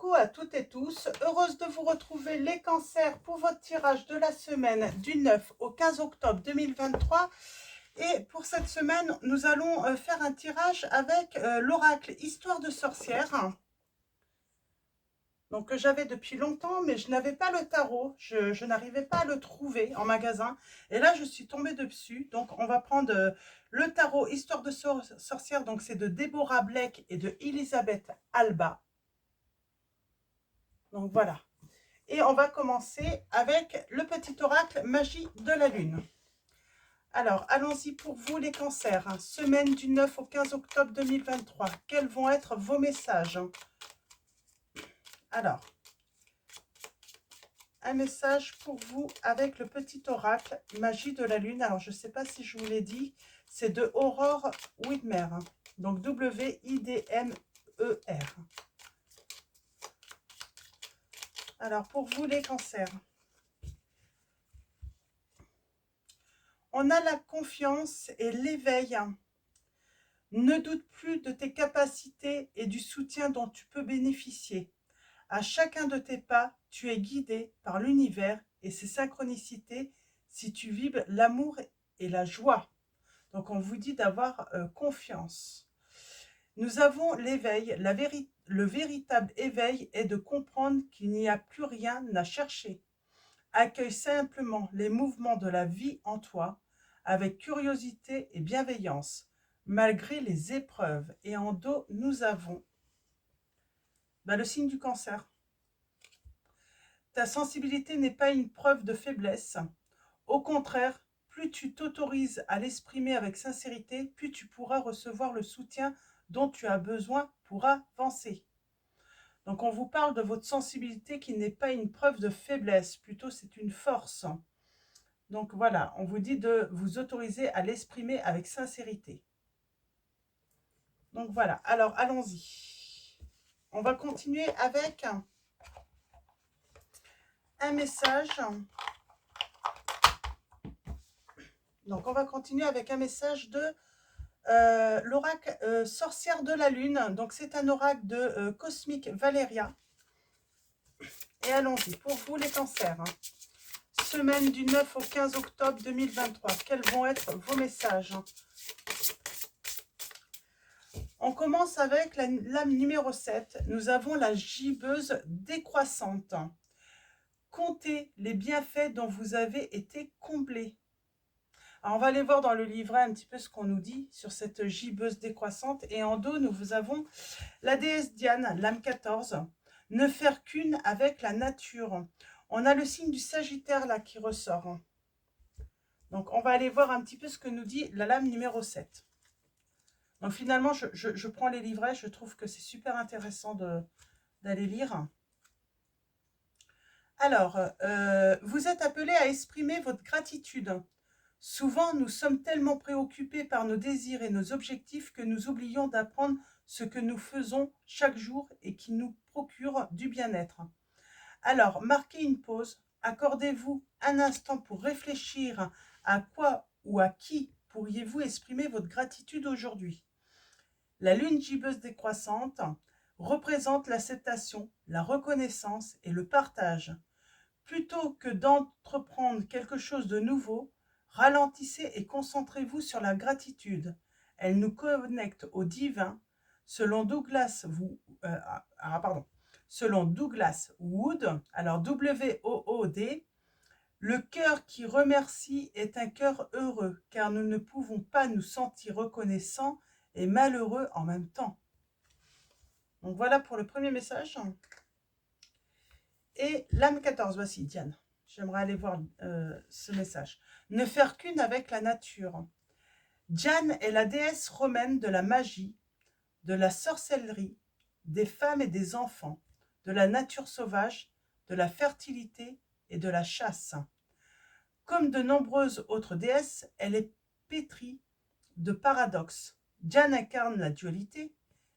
Coucou à toutes et tous, heureuse de vous retrouver les cancers pour votre tirage de la semaine du 9 au 15 octobre 2023. Et pour cette semaine, nous allons faire un tirage avec l'oracle Histoire de sorcière. Donc que j'avais depuis longtemps, mais je n'avais pas le tarot, je n'arrivais pas à le trouver en magasin. Et là, je suis tombée dessus. Donc on va prendre le tarot Histoire de sorcière, donc c'est de Deborah Blake et de Elisabeth Alba. Donc voilà. Et on va commencer avec le petit oracle Magie de la Lune. Alors, allons-y pour vous les cancers. Semaine du 9 au 15 octobre 2023. Quels vont être vos messages? Alors, un message pour vous avec le petit oracle Magie de la Lune. Alors, je ne sais pas si je vous l'ai dit, c'est de Aurore Widmer. Donc, W-I-D-M-E-R. Alors, pour vous les cancers. On a la confiance et l'éveil. Ne doute plus de tes capacités et du soutien dont tu peux bénéficier. À chacun de tes pas, tu es guidé par l'univers et ses synchronicités si tu vibres l'amour et la joie. Donc on vous dit d'avoir confiance. Nous avons l'éveil. Le véritable éveil est de comprendre qu'il n'y a plus rien à chercher. Accueille simplement les mouvements de la vie en toi avec curiosité et bienveillance. Malgré les épreuves. Et en dos, nous avons le signe du cancer. Ta sensibilité n'est pas une preuve de faiblesse. Au contraire, plus tu t'autorises à l'exprimer avec sincérité, plus tu pourras recevoir le soutien dont tu as besoin pour avancer. Donc on vous parle de votre sensibilité qui n'est pas une preuve de faiblesse, plutôt c'est une force. Donc voilà, on vous dit de vous autoriser à l'exprimer avec sincérité. Donc voilà, alors allons-y. On va continuer avec un message. Donc on va continuer avec un message de l'oracle sorcière de la lune. Donc c'est un oracle de Cosmic Valeria. Et allons-y, pour vous les cancers. Semaine du 9 au 15 octobre 2023. Quels vont être vos messages? On commence avec la lame numéro 7. Nous avons la gibbeuse décroissante. Comptez les bienfaits dont vous avez été comblés. Alors on va aller voir dans le livret un petit peu ce qu'on nous dit sur cette gibbeuse décroissante. Et en dos, nous avons la déesse Diane, lame 14. Ne faire qu'une avec la nature. On a le signe du Sagittaire là qui ressort. Donc on va aller voir un petit peu ce que nous dit la lame numéro 7. Donc finalement, je prends les livrets, je trouve que c'est super intéressant d'aller lire. Alors, vous êtes appelé à exprimer votre gratitude. Souvent, nous sommes tellement préoccupés par nos désirs et nos objectifs que nous oublions d'apprendre ce que nous faisons chaque jour et qui nous procure du bien-être. Alors, marquez une pause, accordez-vous un instant pour réfléchir à quoi ou à qui pourriez-vous exprimer votre gratitude aujourd'hui. La lune gibbeuse décroissante représente l'acceptation, la reconnaissance et le partage. Plutôt que d'entreprendre quelque chose de nouveau, ralentissez et concentrez-vous sur la gratitude. Elle nous connecte au divin. Selon Douglas Wood, alors W-O-O-D, le cœur qui remercie est un cœur heureux, car nous ne pouvons pas nous sentir reconnaissants et malheureux en même temps. Donc voilà pour le premier message. Et l'âme 14, voici Diane. J'aimerais aller voir ce message. Ne faire qu'une avec la nature. Diane est la déesse romaine de la magie, de la sorcellerie, des femmes et des enfants, de la nature sauvage, de la fertilité et de la chasse. Comme de nombreuses autres déesses, elle est pétrie de paradoxes. Diane incarne la dualité.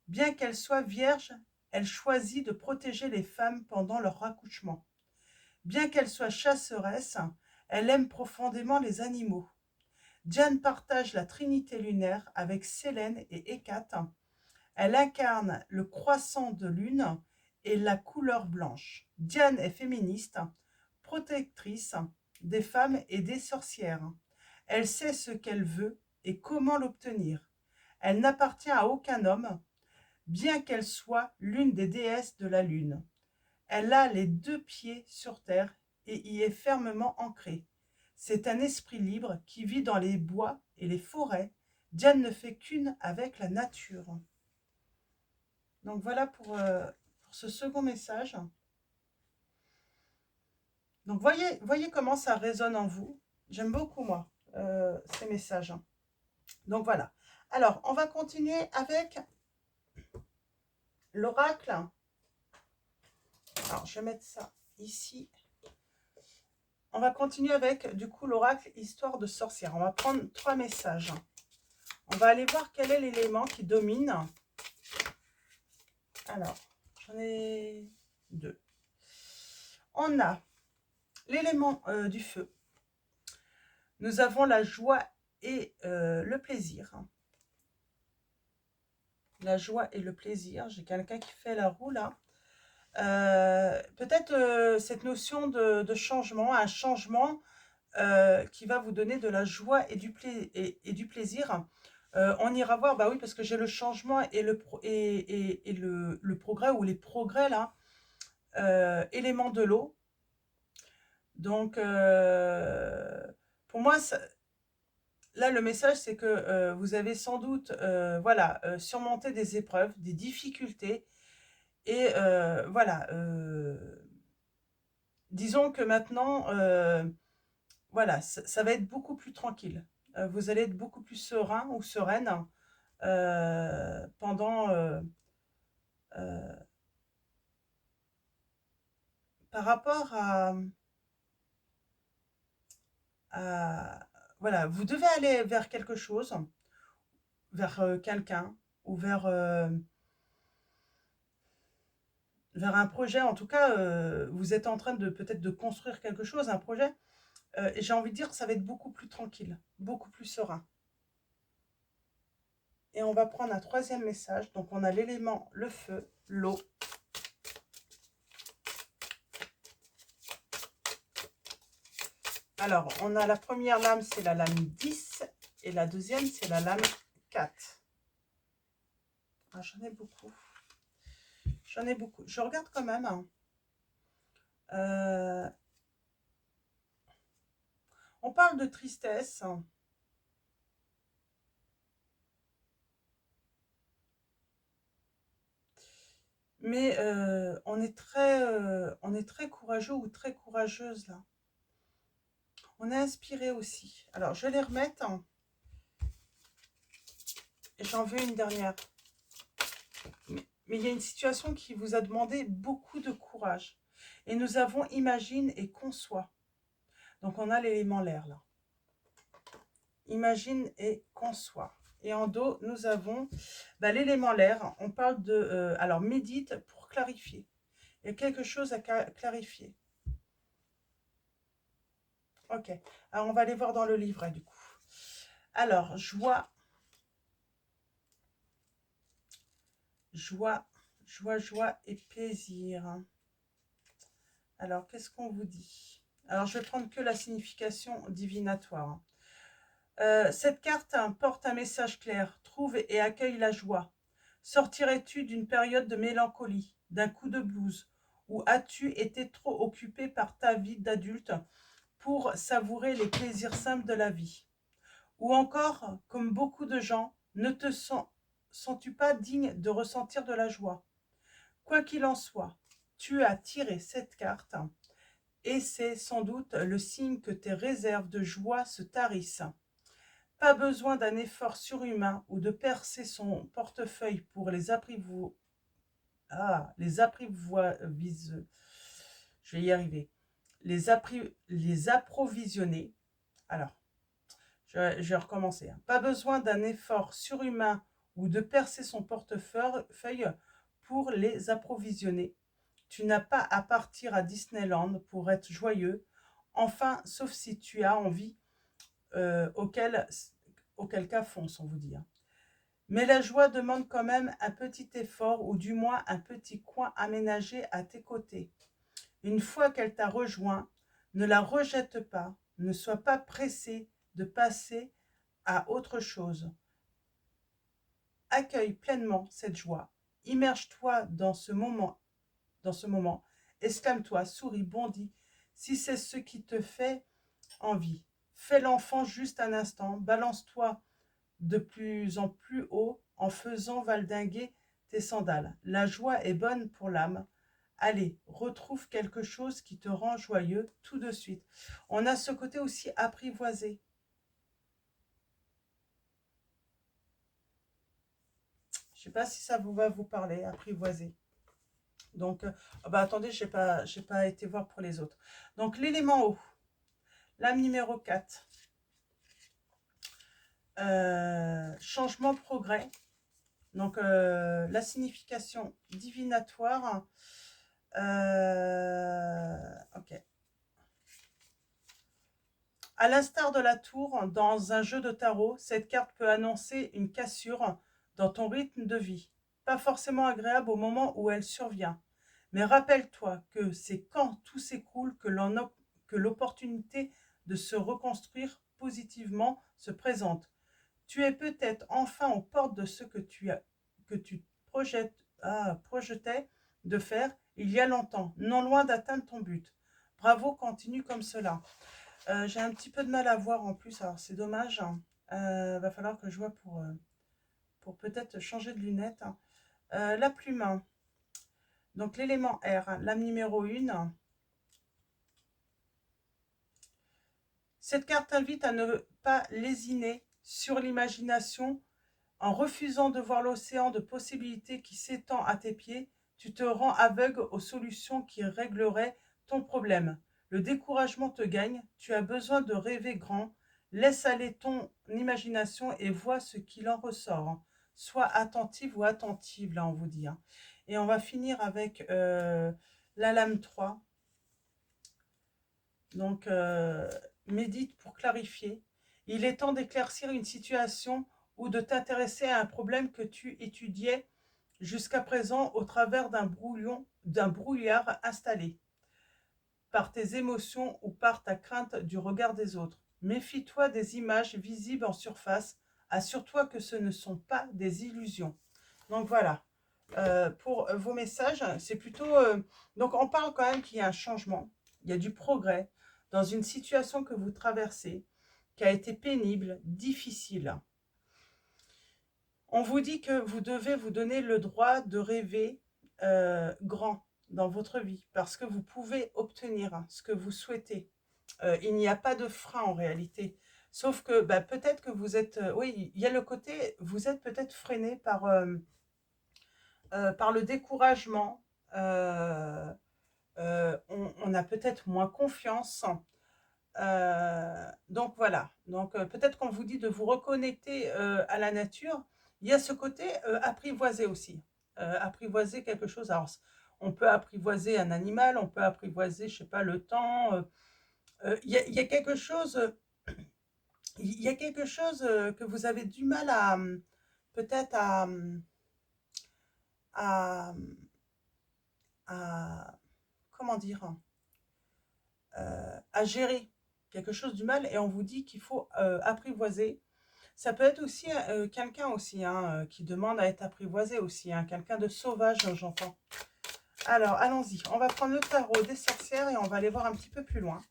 Bien qu'elle soit vierge, elle choisit de protéger les femmes pendant leur accouchement. Bien qu'elle soit chasseresse, elle aime profondément les animaux. Diane partage la trinité lunaire avec Sélène et Hécate. Elle incarne le croissant de lune est la couleur blanche. Diane est féministe, protectrice des femmes et des sorcières. Elle sait ce qu'elle veut et comment l'obtenir. Elle n'appartient à aucun homme, bien qu'elle soit l'une des déesses de la lune. Elle a les 2 pieds sur terre et y est fermement ancrée. C'est un esprit libre qui vit dans les bois et les forêts. Diane ne fait qu'une avec la nature. Donc voilà pour ce second message. Donc voyez comment ça résonne en vous. J'aime beaucoup moi ces messages. Donc voilà. Alors on va continuer avec l'oracle. Alors je vais mettre ça ici. On va continuer avec du coup l'oracle histoire de sorcière. On va prendre 3 messages. On va aller voir quel est l'élément qui domine. Alors j'en ai 2. On a l'élément du feu. Nous avons la joie et le plaisir. La joie et le plaisir. J'ai quelqu'un qui fait la roue là. Peut-être cette notion de changement, un changement qui va vous donner de la joie et du plaisir. On ira voir, bah oui, parce que j'ai le changement et le progrès, ou les progrès là, élément de l'eau. Donc, pour moi, là, le message, c'est que vous avez sans doute voilà, surmonté des épreuves, des difficultés. Et voilà, disons que maintenant, voilà, ça va être beaucoup plus tranquille. Vous allez être beaucoup plus serein ou sereine pendant... par rapport à... Voilà, vous devez aller vers quelque chose, vers quelqu'un, ou vers un projet. En tout cas, vous êtes en train de peut-être de construire quelque chose, un projet. Et j'ai envie de dire que ça va être beaucoup plus tranquille, beaucoup plus serein. Et on va prendre un 3e message. Donc on a l'élément, le feu, l'eau. Alors, on a la première lame, c'est la lame 10. Et la deuxième, c'est la lame 4. Ah, j'en ai beaucoup. J'en ai beaucoup. Je regarde quand même. On parle de tristesse. Mais on est très courageux ou très courageuse là. On est inspiré aussi. Alors, je vais les remettre. Et j'en veux une dernière. Mais il y a une situation qui vous a demandé beaucoup de courage. Et nous avons imagine et conçoit. Donc, on a l'élément l'air là. Imagine et conçoit. Et en dos, nous avons l'élément l'air. On parle de... alors, médite pour clarifier. Il y a quelque chose à clarifier. Ok. Alors, on va aller voir dans le livret, du coup. Alors, joie. Joie, joie, joie et plaisir. Alors, qu'est-ce qu'on vous dit? Alors, je vais prendre que la signification divinatoire. Cette carte porte un message clair. Trouve et accueille la joie. Sortirais-tu d'une période de mélancolie, d'un coup de blues, ou as-tu été trop occupé par ta vie d'adulte pour savourer les plaisirs simples de la vie? Ou encore, comme beaucoup de gens, ne te sens-tu pas digne de ressentir de la joie? Quoi qu'il en soit, tu as tiré cette carte et c'est sans doute le signe que tes réserves de joie se tarissent. Pas besoin d'un effort surhumain ou de percer son portefeuille pour les je vais y arriver. Les approvisionner. Alors, je vais recommencer. Pas besoin d'un effort surhumain ou de percer son portefeuille pour les approvisionner. Tu n'as pas à partir à Disneyland pour être joyeux, enfin, sauf si tu as envie, auquel cas fonce, on vous dit. Mais la joie demande quand même un petit effort ou du moins un petit coin aménagé à tes côtés. Une fois qu'elle t'a rejoint, ne la rejette pas, ne sois pas pressé de passer à autre chose. Accueille pleinement cette joie. Immerge-toi dans ce moment. Exclame-toi, souris, bondis, si c'est ce qui te fait envie. Fais l'enfant juste un instant, balance-toi de plus en plus haut en faisant valdinguer tes sandales. La joie est bonne pour l'âme. Allez, retrouve quelque chose qui te rend joyeux tout de suite. On a ce côté aussi apprivoisé. Je ne sais pas si ça va vous parler, apprivoisé. Donc, attendez, je n'ai pas été voir pour les autres. Donc, l'élément eau, l'âme numéro 4. Changement, progrès. Donc, la signification divinatoire. Ok. À l'instar de la tour, dans un jeu de tarot, cette carte peut annoncer une cassure dans ton rythme de vie. Pas forcément agréable au moment où elle survient. Mais rappelle-toi que c'est quand tout s'écroule que l'opportunité de se reconstruire positivement se présente. Tu es peut-être enfin aux portes de ce que tu projetais de faire il y a longtemps, non loin d'atteindre ton but. Bravo, continue comme cela. J'ai un petit peu de mal à voir en plus, alors c'est dommage. Va falloir que je vois pour peut-être changer de lunettes. La plume, donc l'élément R, l'âme numéro 1. Cette carte invite à ne pas lésiner sur l'imagination. En refusant de voir l'océan de possibilités qui s'étend à tes pieds, tu te rends aveugle aux solutions qui régleraient ton problème. Le découragement te gagne, tu as besoin de rêver grand. Laisse aller ton imagination et vois ce qu'il en ressort. Sois attentive ou attentive, là on vous dit. Et on va finir avec la lame 3. Donc, médite pour clarifier. Il est temps d'éclaircir une situation ou de t'intéresser à un problème que tu étudiais jusqu'à présent au travers d'un brouillard installé par tes émotions ou par ta crainte du regard des autres. Méfie-toi des images visibles en surface. Assure-toi que ce ne sont pas des illusions. Donc voilà, pour vos messages, c'est plutôt... donc on parle quand même qu'il y a un changement, il y a du progrès dans une situation que vous traversez, qui a été pénible, difficile. On vous dit que vous devez vous donner le droit de rêver grand dans votre vie, parce que vous pouvez obtenir ce que vous souhaitez. Il n'y a pas de frein en réalité. Sauf que peut-être que vous êtes... oui, il y a le côté, vous êtes peut-être freiné par le découragement. On a peut-être moins confiance. Donc voilà, donc peut-être qu'on vous dit de vous reconnecter à la nature. Il y a ce côté apprivoiser aussi, apprivoiser quelque chose. Alors, on peut apprivoiser un animal, on peut apprivoiser, je sais pas, le temps. Il y a quelque chose, il y a quelque chose que vous avez du mal à peut-être à, à comment dire, à gérer quelque chose du mal, et on vous dit qu'il faut apprivoiser. Ça peut être aussi quelqu'un aussi qui demande à être apprivoisé aussi, quelqu'un de sauvage, j'entends. Alors, allons-y. On va prendre le tarot des sorcières et on va aller voir un petit peu plus loin.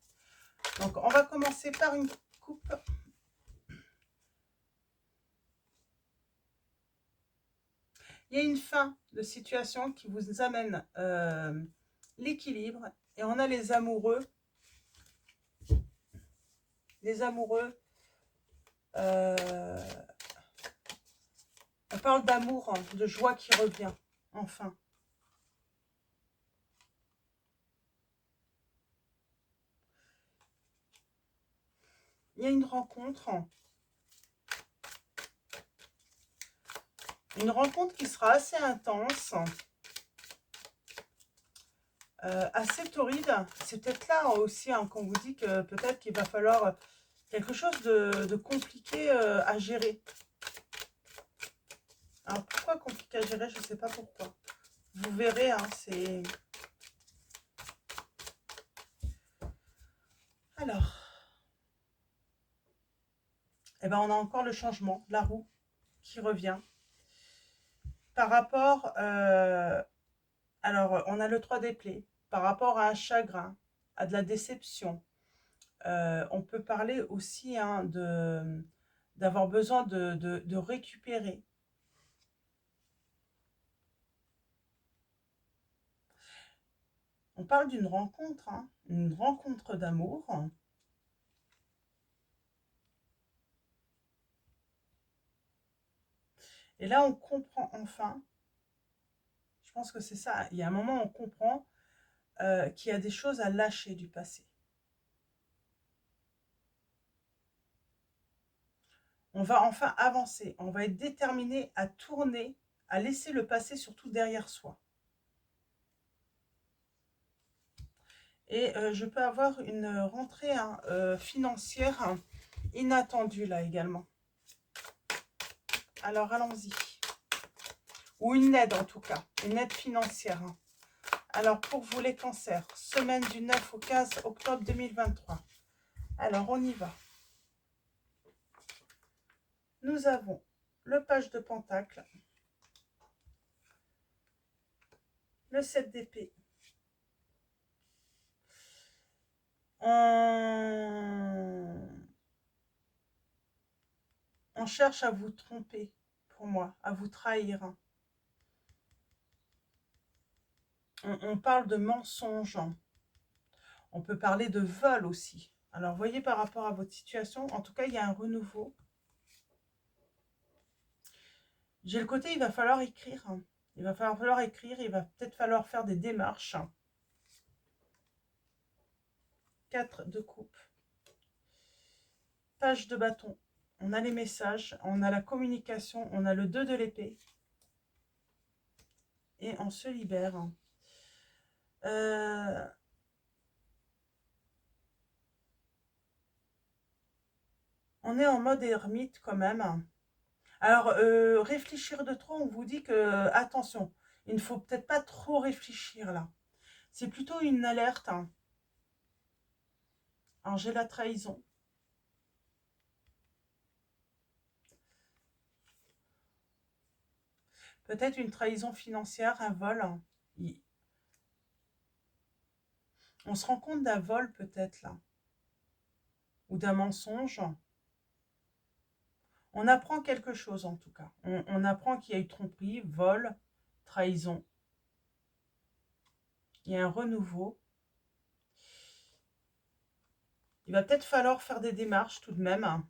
Donc, on va commencer par une coupe. Il y a une fin de situation qui vous amène l'équilibre. Et on a les amoureux. Les amoureux. On parle d'amour, de joie qui revient. Enfin. Il y a une rencontre. Une rencontre qui sera assez intense. Assez torride. C'est peut-être là aussi qu'on vous dit que peut-être qu'il va falloir quelque chose de compliqué à gérer. parfois compliqué à gérer, je ne sais pas pourquoi. Vous verrez, hein, c'est... Alors, eh ben, on a encore le changement, la roue qui revient. Par rapport, alors, on a le 3 d'épée, par rapport à un chagrin, à de la déception. On peut parler aussi hein, d'avoir besoin de récupérer. On parle d'une rencontre, hein, une rencontre d'amour. Et là, on comprend enfin, je pense que c'est ça, il y a un moment où on comprend qu'il y a des choses à lâcher du passé. On va enfin avancer, on va être déterminé à tourner, à laisser le passé surtout derrière soi. Et je peux avoir une rentrée hein, financière hein, inattendue là également. Alors allons-y. Ou une aide en tout cas, une aide financière. Hein. Alors pour vous les cancers, semaine du 9 au 15 octobre 2023. Alors on y va. Nous avons le page de pentacle, le 7 d'épée. On cherche à vous tromper, pour moi, à vous trahir. On parle de mensonge. On peut parler de vol aussi. Alors, voyez par rapport à votre situation, en tout cas, il y a un renouveau. J'ai le côté, il va falloir écrire. Il va falloir écrire, il va peut-être falloir faire des démarches. 4 de coupe. Page de bâton. On a les messages, on a la communication, on a le 2 de l'épée. Et on se libère. On est en mode ermite quand même. Alors, réfléchir de trop, on vous dit que, attention, il ne faut peut-être pas trop réfléchir là. C'est plutôt une alerte. Hein. Alors, j'ai la trahison. Peut-être une trahison financière, un vol. Hein. On se rend compte d'un vol peut-être là. Ou d'un mensonge. On apprend quelque chose en tout cas. On apprend qu'il y a eu tromperie, vol, trahison. Il y a un renouveau. Il va peut-être falloir faire des démarches tout de même.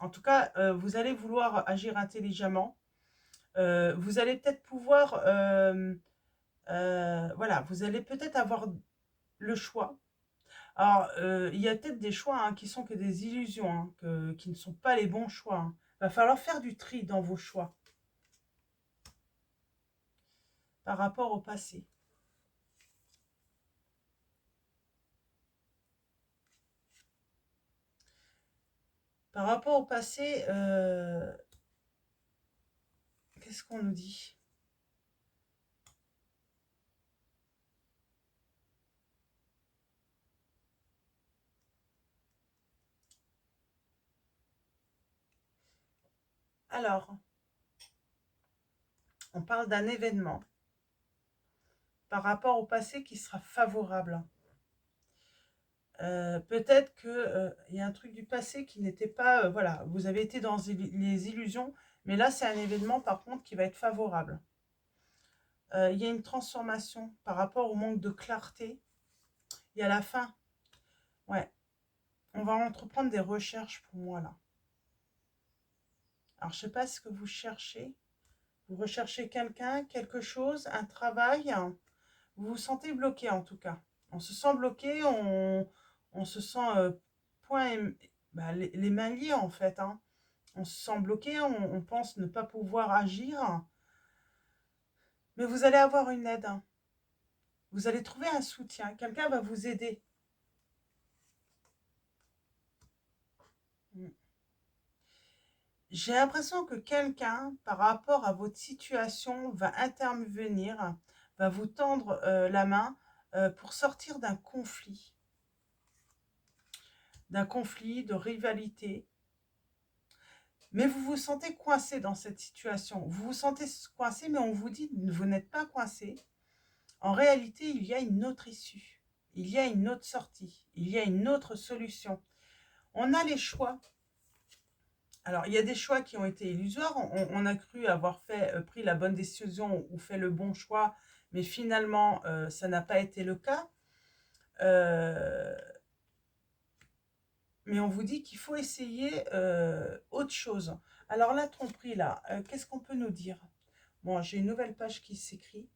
En tout cas, vous allez vouloir agir intelligemment. Vous allez peut-être pouvoir... voilà, vous allez peut-être avoir le choix. Alors, il y a peut-être des choix hein, qui sont que des illusions, hein, qui ne sont pas les bons choix. Hein. Il va falloir faire du tri dans vos choix par rapport au passé. Par rapport au passé, qu'est-ce qu'on nous dit? Alors, on parle d'un événement par rapport au passé qui sera favorable. Peut-être qu'il y a un truc du passé qui n'était pas... voilà, vous avez été dans les illusions, mais là, c'est un événement, par contre, qui va être favorable. Il y a une transformation par rapport au manque de clarté. Il y a la fin. Ouais. On va entreprendre des recherches pour moi, là. Alors, je ne sais pas ce que vous cherchez. Vous recherchez quelqu'un, quelque chose, un travail. Vous vous sentez bloqué, en tout cas. On se sent bloqué, on se sent les mains liées, en fait. Hein. On se sent bloqué, on pense ne pas pouvoir agir. Mais vous allez avoir une aide. Hein. Vous allez trouver un soutien. Quelqu'un va vous aider. J'ai l'impression que quelqu'un, par rapport à votre situation, va intervenir, va vous tendre la main pour sortir d'un conflit, de rivalité. Mais vous vous sentez coincé dans cette situation. Vous vous sentez coincé, mais on vous dit, vous n'êtes pas coincé. En réalité, il y a une autre issue. Il y a une autre sortie. Il y a une autre solution. On a les choix. Alors, il y a des choix qui ont été illusoires. On a cru avoir pris la bonne décision ou fait le bon choix, mais finalement, ça n'a pas été le cas. Euh, mais on vous dit qu'il faut essayer autre chose. Alors, la tromperie, là, qu'est-ce qu'on peut nous dire? Bon, j'ai une nouvelle page qui s'écrit.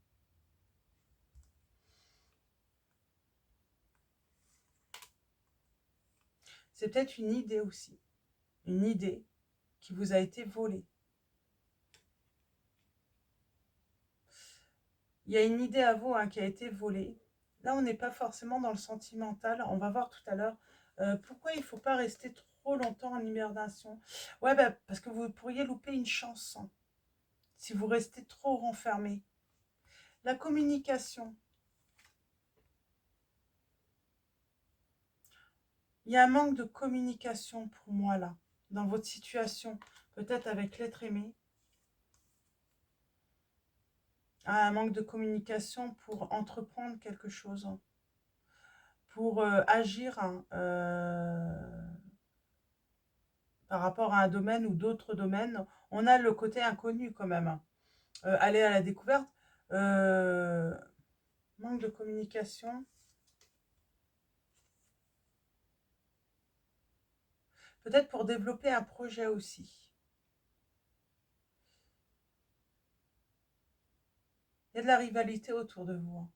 C'est peut-être une idée aussi. Une idée qui vous a été volée. Il y a une idée à vous qui a été volée. Là, on n'est pas forcément dans le sentimental. On va voir tout à l'heure pourquoi il ne faut pas rester trop longtemps en hibernation. Ouais, bah, parce que vous pourriez louper une chance si vous restez trop renfermé. La communication. Il y a un manque de communication pour moi là, dans votre situation. Peut-être avec l'être aimé. Un manque de communication pour entreprendre quelque chose. Pour agir par rapport à un domaine ou d'autres domaines, on a le côté inconnu quand même. Aller à la découverte, euh, manque de communication, peut-être pour développer un projet aussi. Il y a de la rivalité autour de vous.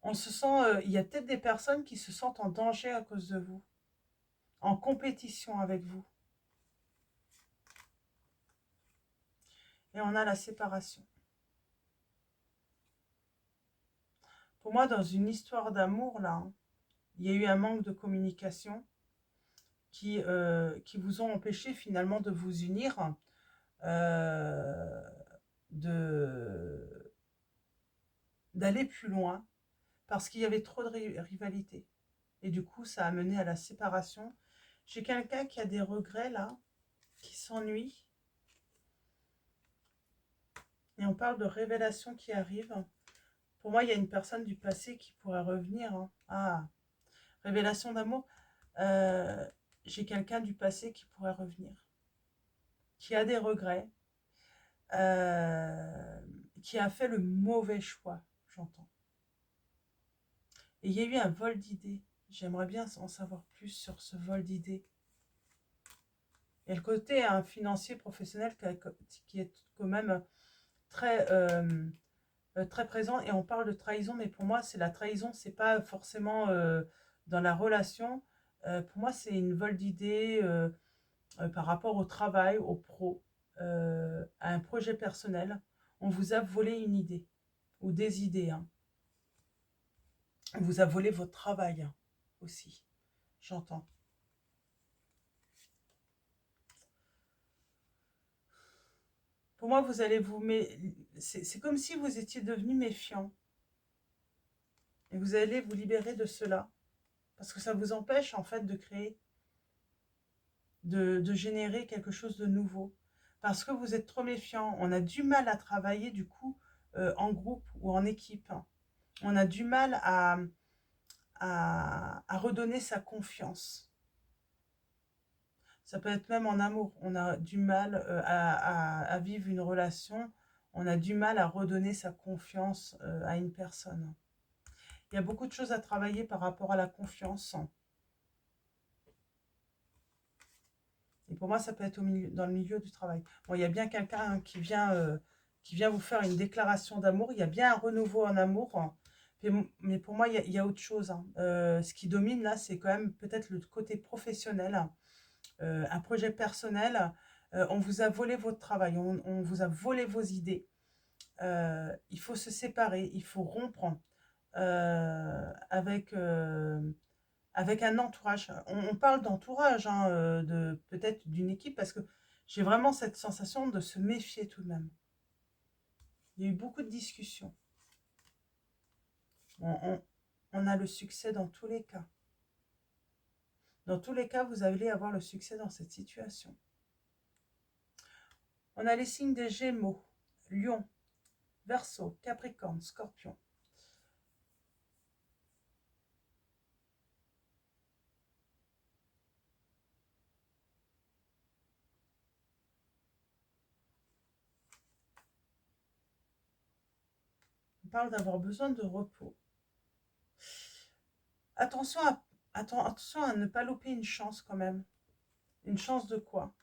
On se sent, il y a peut-être des personnes qui se sentent en danger à cause de vous, en compétition avec vous. Et on a la séparation. Pour moi, dans une histoire d'amour, là, il y a eu un manque de communication qui vous ont empêché finalement de vous unir, euh, d'aller plus loin, parce qu'il y avait trop de rivalité. Et du coup, ça a mené à la séparation. J'ai quelqu'un qui a des regrets là, qui s'ennuie. Et on parle de révélations qui arrivent. Pour moi, il y a une personne du passé qui pourrait revenir. Ah, révélation d'amour. Euh, J'ai quelqu'un du passé qui pourrait revenir, qui a des regrets, qui a fait le mauvais choix, j'entends. Et il y a eu un vol d'idées. J'aimerais bien en savoir plus sur ce vol d'idées. Il y a le côté financier, professionnel qui est quand même très, très présent. Et on parle de trahison, mais pour moi, c'est la trahison, c'est pas forcément dans la relation. Pour moi, c'est une vol d'idées par rapport au travail, au pro, à un projet personnel. On vous a volé une idée ou des idées. On vous a volé votre travail aussi, j'entends. Pour moi, vous allez vous... C'est comme si vous étiez devenu méfiant. Et vous allez vous libérer de cela. Parce que ça vous empêche, en fait, de créer, de générer quelque chose de nouveau. Parce que vous êtes trop méfiant. On a du mal à travailler, du coup, en groupe ou en équipe. On a du mal à redonner sa confiance. Ça peut être même en amour. On a du mal à vivre une relation. On a du mal à redonner sa confiance à une personne. Il y a beaucoup de choses à travailler par rapport à la confiance. Et pour moi, ça peut être dans le milieu du travail. Bon, il y a bien quelqu'un qui vient vous faire une déclaration d'amour. Il y a bien un renouveau en amour. Mais pour moi, il y a autre chose. Ce qui domine là, c'est quand même peut-être le côté professionnel. Un projet personnel. On vous a volé votre travail. On vous a volé vos idées. Il faut se séparer. Il faut rompre avec avec un entourage. On parle d'entourage, hein, peut-être d'une équipe, parce que j'ai vraiment cette sensation de se méfier tout de même. Il y a eu beaucoup de discussions. On a le succès dans tous les cas. Dans tous les cas, vous allez avoir le succès dans cette situation. On a les signes des Gémeaux, Lion, Verseau, Capricorne, Scorpion. On parle d'avoir besoin de repos. Attention attention à ne pas louper une chance quand même. Une chance de quoi?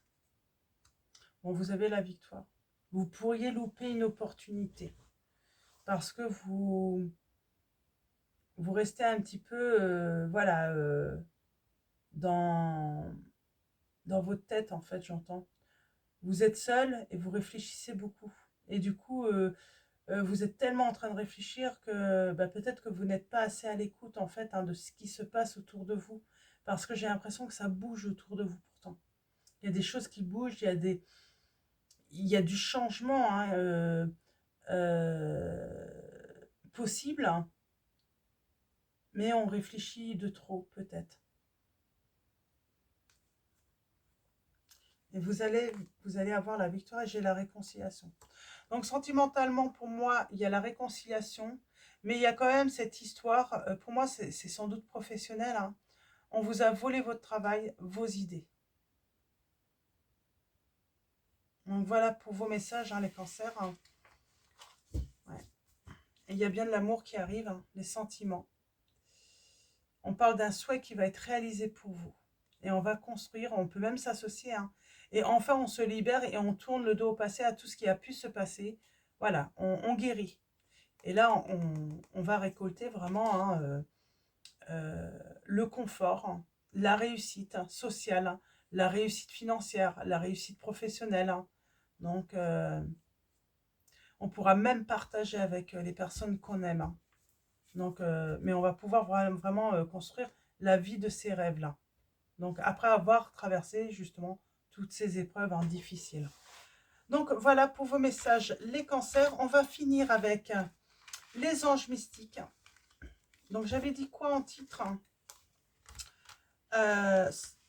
Bon, vous avez la victoire. Vous pourriez louper une opportunité parce que vous restez un petit peu, voilà, dans, dans votre tête, en fait, j'entends. Vous êtes seul et vous réfléchissez beaucoup. Et du coup, vous êtes tellement en train de réfléchir que bah, peut-être que vous n'êtes pas assez à l'écoute, en fait, hein, de ce qui se passe autour de vous. Parce que j'ai l'impression que ça bouge autour de vous, pourtant. Il y a des choses qui bougent, il y a du changement, hein, euh, possible, hein, mais on réfléchit de trop, peut-être. Et vous allez avoir la victoire et j'ai la réconciliation. Donc sentimentalement, pour moi, il y a la réconciliation, mais il y a quand même cette histoire, pour moi, c'est sans doute professionnel, hein. On vous a volé votre travail, vos idées. Donc voilà pour vos messages, hein, les cancers, hein. Ouais. Et il y a bien de l'amour qui arrive, hein, les sentiments. On parle d'un souhait qui va être réalisé pour vous. Et on va construire, on peut même s'associer, hein. Et enfin, on se libère et on tourne le dos au passé à tout ce qui a pu se passer. Voilà, on guérit. Et là, on va récolter vraiment, hein, le confort, hein, la réussite, hein, sociale, hein, la réussite financière, la réussite professionnelle, hein. Donc, on pourra même partager avec les personnes qu'on aime, hein. Donc, mais on va pouvoir vraiment construire la vie de ses rêves là. Donc, après avoir traversé justement toutes ces épreuves, hein, difficiles. Donc, voilà pour vos messages, les cancers. On va finir avec les anges mystiques. Donc, j'avais dit quoi en titre?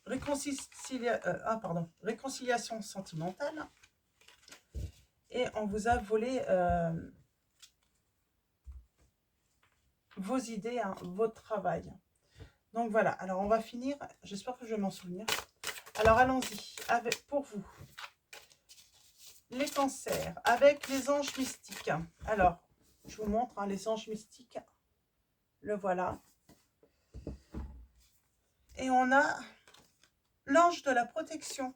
Réconciliation sentimentale. Et on vous a volé vos idées, hein, votre travail. Donc voilà, alors on va finir, j'espère que je vais m'en souvenir. Alors allons-y, pour vous, les cancers, avec les anges mystiques. Alors, je vous montre, hein, les anges mystiques, le voilà. Et on a l'ange de la protection.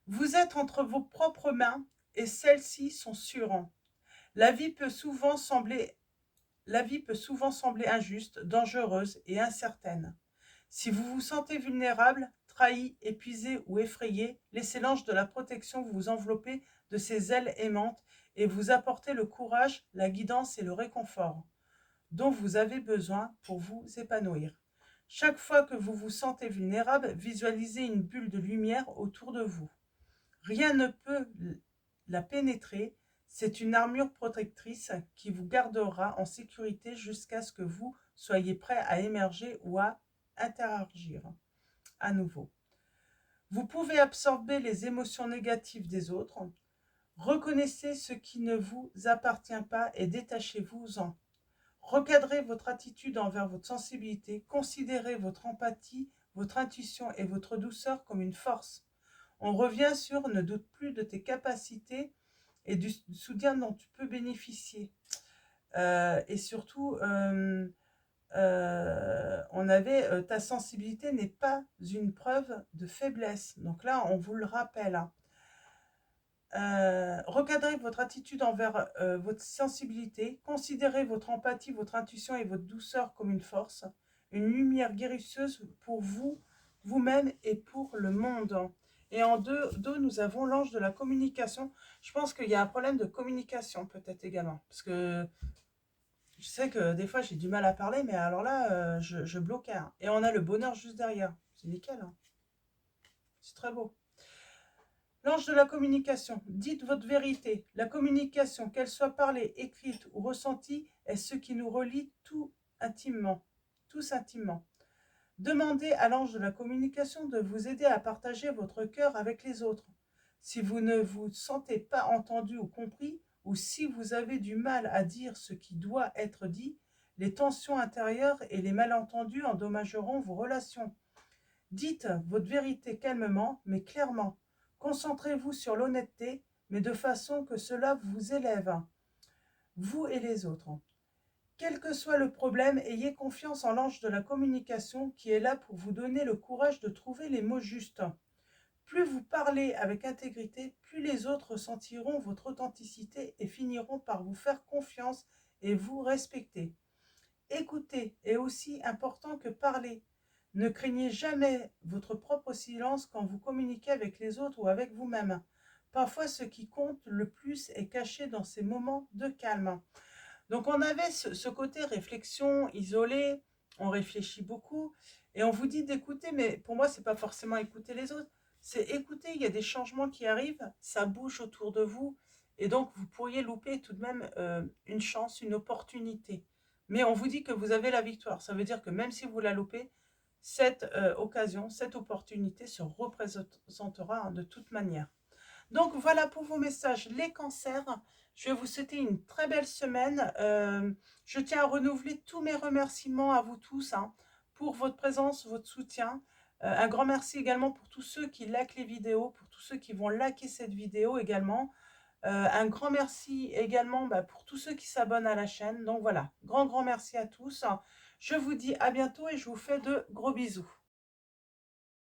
Vous êtes entre vos propres mains et celles-ci sont sûres. La vie peut souvent sembler injuste, dangereuse et incertaine. Si vous vous sentez vulnérable, trahi, épuisé ou effrayé, laissez l'ange de la protection vous envelopper de ses ailes aimantes et vous apporter le courage, la guidance et le réconfort dont vous avez besoin pour vous épanouir. Chaque fois que vous vous sentez vulnérable, visualisez une bulle de lumière autour de vous. Rien ne peut la pénétrer, c'est une armure protectrice qui vous gardera en sécurité jusqu'à ce que vous soyez prêt à émerger ou à interagir à nouveau. Vous pouvez absorber les émotions négatives des autres. Reconnaissez ce qui ne vous appartient pas et détachez-vous-en. Recadrez votre attitude envers votre sensibilité. Considérez votre empathie, votre intuition et votre douceur comme une force. On revient sur ne doute plus de tes capacités et du soutien dont tu peux bénéficier. Et surtout, on avait ta sensibilité n'est pas une preuve de faiblesse. Donc là, on vous le rappelle, hein. Recadrez votre attitude envers votre sensibilité. Considérez votre empathie, votre intuition et votre douceur comme une force, une lumière guérisseuse pour vous, vous-même et pour le monde. Et en deux, nous avons l'ange de la communication. Je pense qu'il y a un problème de communication peut-être également. Parce que Je sais que des fois, j'ai du mal à parler, mais alors là, je bloquais, hein. Et on a le bonheur juste derrière. C'est nickel, hein. C'est très beau. L'ange de la communication. Dites votre vérité. La communication, qu'elle soit parlée, écrite ou ressentie, est ce qui nous relie intimement. Tous intimement. Demandez à l'ange de la communication de vous aider à partager votre cœur avec les autres. Si vous ne vous sentez pas entendu ou compris, ou si vous avez du mal à dire ce qui doit être dit, les tensions intérieures et les malentendus endommageront vos relations. Dites votre vérité calmement, mais clairement. Concentrez-vous sur l'honnêteté, mais de façon que cela vous élève, vous et les autres. Quel que soit le problème, ayez confiance en l'ange de la communication qui est là pour vous donner le courage de trouver les mots justes. Plus vous parlez avec intégrité, plus les autres sentiront votre authenticité et finiront par vous faire confiance et vous respecter. Écouter est aussi important que parler. Ne craignez jamais votre propre silence quand vous communiquez avec les autres ou avec vous-même. Parfois, ce qui compte le plus est caché dans ces moments de calme. Donc, on avait ce côté réflexion isolée, on réfléchit beaucoup et on vous dit d'écouter, mais pour moi, c'est pas forcément écouter les autres, c'est écouter. Il y a des changements qui arrivent, ça bouge autour de vous et donc vous pourriez louper tout de même une chance, une opportunité. Mais on vous dit que vous avez la victoire. Ça veut dire que même si vous la loupez, cette occasion, cette opportunité se représentera, hein, de toute manière. Donc voilà pour vos messages, les cancers. Je vais vous souhaiter une très belle semaine. Je tiens à renouveler tous mes remerciements à vous tous, hein, pour votre présence, votre soutien. Un grand merci également pour tous ceux qui likent les vidéos, pour tous ceux qui vont liker cette vidéo également. Un grand merci également, pour tous ceux qui s'abonnent à la chaîne. Donc voilà, grand merci à tous. Je vous dis à bientôt et je vous fais de gros bisous.